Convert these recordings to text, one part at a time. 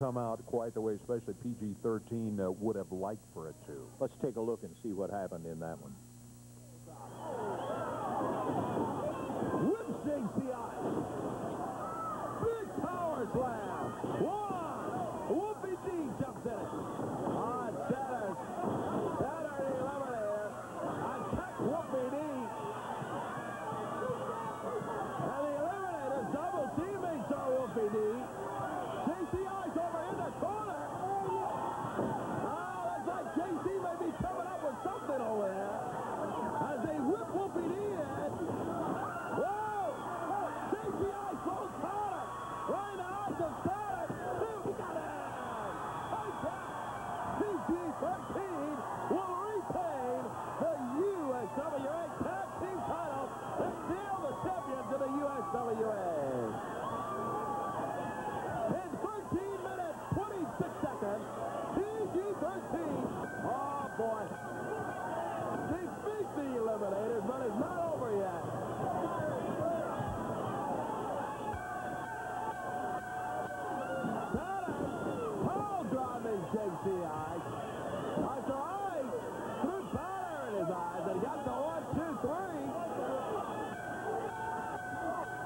come out quite the way, especially PG-13 would have liked for it to. Let's take a look and see what happened in that one. With JCI. Big power slam. One. Wolfie D jumps in it. On Shatter. Shatter the Eliminator. Attack Wolfie D. And the Eliminator double teammates on Wolfie D. JCI's over in the corner. Looks like JC may be coming up with something over there. As they whip Wolfie D in. Whoa! JCI throws powder. Right in the eyes of Shatter. He got it. PG-13 will retain the USWA Tag Team title and deal the champions of the USWA. In 13 minutes, 26 seconds, PG-13. Oh, boy. They beat the Eliminators, but it's not over yet. Shatter, pile driving JCI. After eyes, threw powder in his eyes, and got the 1, 2, 3.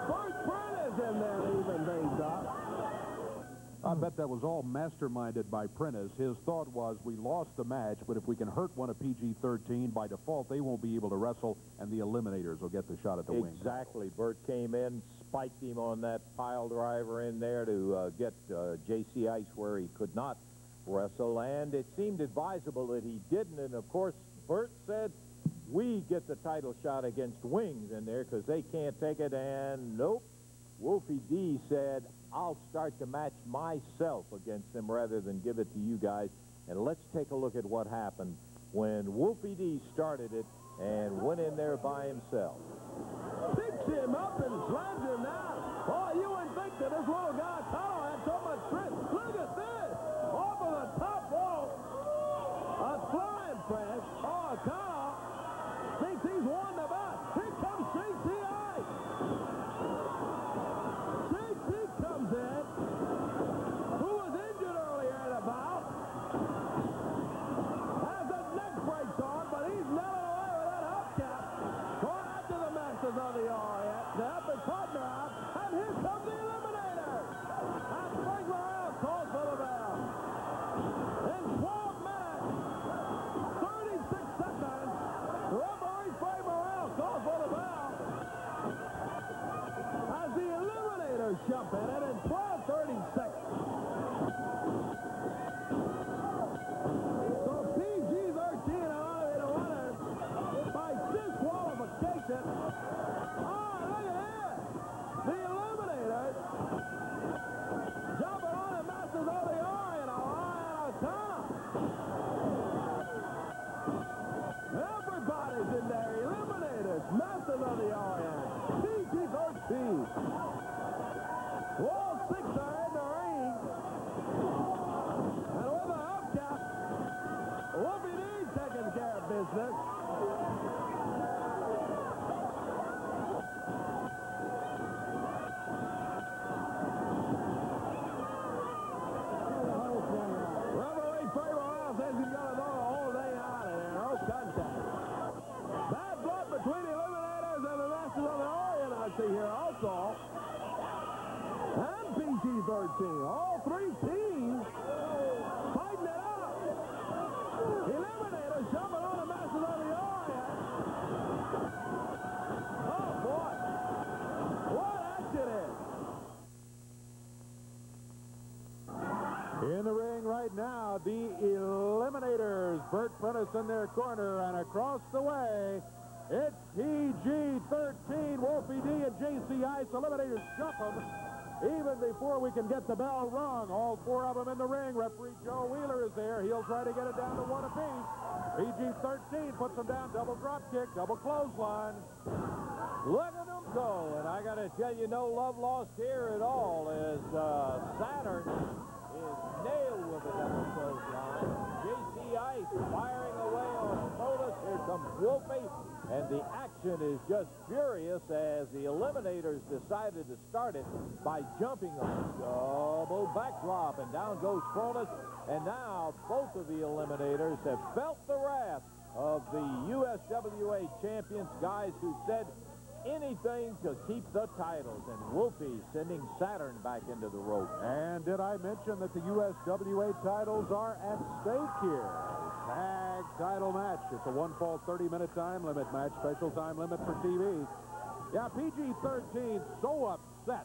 First Prentice in there to even things up. I bet that was all masterminded by Prentice. His thought was, we lost the match, but if we can hurt one of PG-13, by default, they won't be able to wrestle, and the Eliminators will get the shot at the wing. Exactly. Bert came in, spiked him on that pile driver in there to get J.C. Ice where he could not wrestle, and it seemed advisable that he didn't, and of course, Bert said, we get the title shot against Wings in there because they can't take it, and nope. Wolfie D said, I'll start the match myself against them rather than give it to you guys. And let's take a look at what happened when Wolfie D started it and went in there by himself. Picks him up and slams him down. Oh, you wouldn't think that this little guy, Tano, had so much strength. Look at this. Off of the top rope. A flying press. Oh, Tano thinks he's won the match. Here comes JCI. JC comes in, who was injured earlier in the bout. Has a neck brace on, but he's melting away with that hubcap. Going after the Masters of the Orient to help his partner out. And here comes the Eliminators. And Frank Morrell calls for the bell. In 12 minutes, 36 seconds, referee Frank Morrell calls for the bell. As the Eliminators jump in it in 12:36. So PG-13 are the winners by disqualification. Oh, look at here. The Eliminators jumping on the Masters of the Orient. Everybody's in there. Eliminators, Masters of the Orient. PG-13. All 6 are in the ring. And with a hubcap, Wolfie D taking care of business. Referee Frank Morrell says he's going to throw the whole thing out of there. No contact. Bad blood between the Eliminators and the Masters of the Orient, I see here also. And PG-13. All 3 teams fighting it out. Eliminators jumping on the Masters of the Orient. Oh, boy. What action is. In the ring right now, the Eliminators. Bert Prentice in their corner, and across the way, it's PG-13. Wolfie D and J.C. Ice. Eliminators jump them even before we can get the bell rung. All 4 of them in the ring. Referee Joe Wheeler is there. He'll try to get it down to 1 apiece. PG-13 puts them down. Double drop kick, double clothesline. Look at them go. And I got to tell you, no love lost here at all as Saturn is nailed with a double clothesline. J.C. Ice firing away on Modus. Here comes Wolfie. And the action is just furious as the Eliminators decided to start it by jumping a double backdrop. And down goes Cronus. And now both of the Eliminators have felt the wrath of the USWA champions, guys who said anything to keep the titles. And Wolfie sending Saturn back into the rope. And did I mention that the USWA titles are at stake here? Tag title match. It's a one-fall 30-minute time limit match, special time limit for TV. Yeah, PG-13 so upset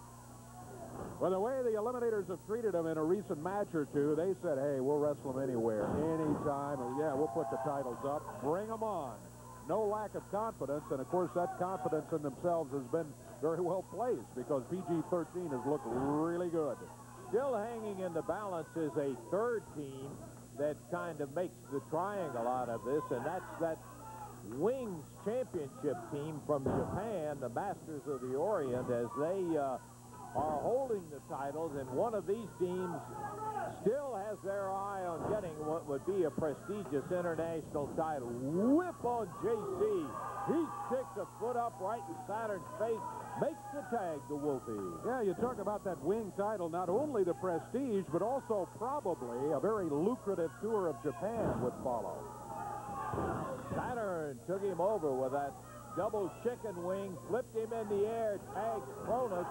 with the way the Eliminators have treated them in a recent match or two. They said, hey, we'll wrestle them anywhere, anytime. Yeah, we'll put the titles up. Bring them on. No lack of confidence, and of course that confidence in themselves has been very well placed because PG-13 has looked really good. Still hanging in the balance is a third team that kind of makes the triangle out of this, and that's that Wings Championship team from Japan, the Masters of the Orient, as they are holding the titles, and one of these teams still has their eye on getting what would be a prestigious international title. Whip on JC. He sticks a foot up right in Saturn's face, makes the tag to Wolfie. Yeah, you talk about that wing title, not only the prestige, but also probably a very lucrative tour of Japan would follow. Saturn took him over with that double chicken wing, flipped him in the air, tagged Cronus,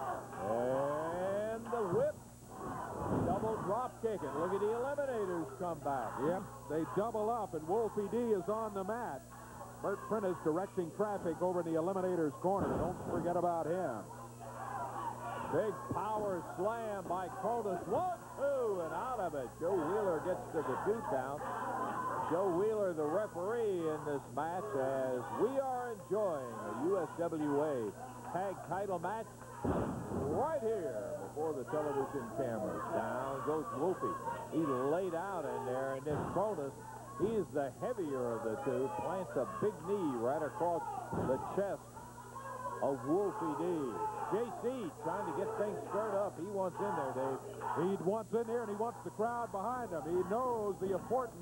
and the whip. Double drop kick, and look at the Eliminators come back. Yep, they double up, and Wolfie D is on the mat. Bert Prentice directing traffic over in the Eliminators corner. Don't forget about him. Big power slam by Cronus. 1, 2, and out of it. Joe Wheeler gets to the 2 count. Joe Wheeler, the referee in this match, as we are enjoying a USWA tag title match right here before the television cameras. Down goes Wolfie. He laid out in there, and then Cronus, he is the heavier of the two, plants a big knee right across the chest of Wolfie D. JC trying to get things stirred up. He wants in there, Dave. He wants in there, and he wants the crowd behind him. He knows the importance,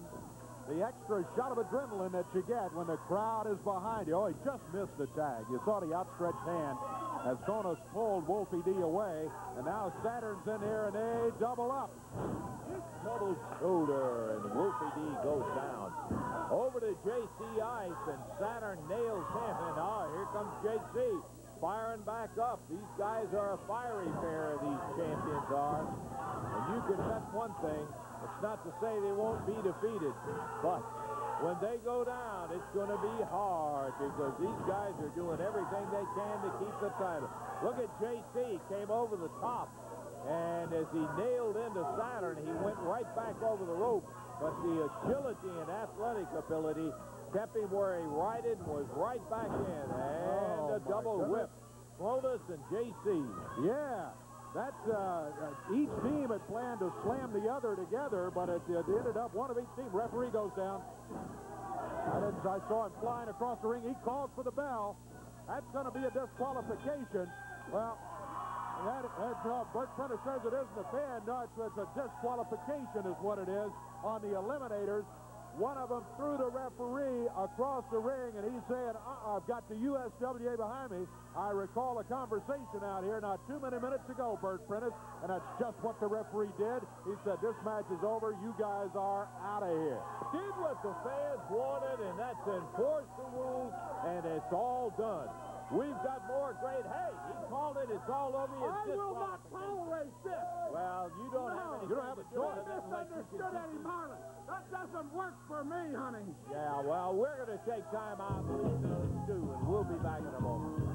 the extra shot of adrenaline that you get when the crowd is behind you. Oh, he just missed the tag. You saw the outstretched hand as Cronus pulled Wolfie D away, and now Saturn's in there, and they double up. Double shoulder, and Wolfie D goes down. Over to JC Ice, and Saturn nails him, and here comes JC, firing back up. These guys are a fiery pair, these champions are. And you can bet one thing, it's not to say they won't be defeated, but when they go down, it's going to be hard because these guys are doing everything they can to keep the title. Look at JC, came over the top, and as he nailed into Saturn, he went right back over the rope, but the agility and athletic ability kept him where he righted and was right back in, and a double whip. Cronus and JC. Yeah. That's, each team had planned to slam the other together, but it ended up one of each team. Referee goes down. I saw him flying across the ring. He calls for the bell. That's going to be a disqualification. Well, Bert Prentice says it isn't a fan. No, it's a disqualification is what it is on the Eliminators. One of them threw the referee across the ring, and he's saying, I've got the USWA behind me. I recall a conversation out here not too many minutes ago, Bert Prentice, and that's just what the referee did. He said, this match is over. You guys are out of here. Did what the fans wanted, and that's enforce the rules, and it's all done. We've got more great. Hey, he called it. It's all over you. I will not tolerate this. Well, you don't have any. You don't have a choice. I misunderstood Eddie Marlin. That doesn't work for me, honey. Yeah, well, we're going to take time out and listen to and we'll be back in a moment.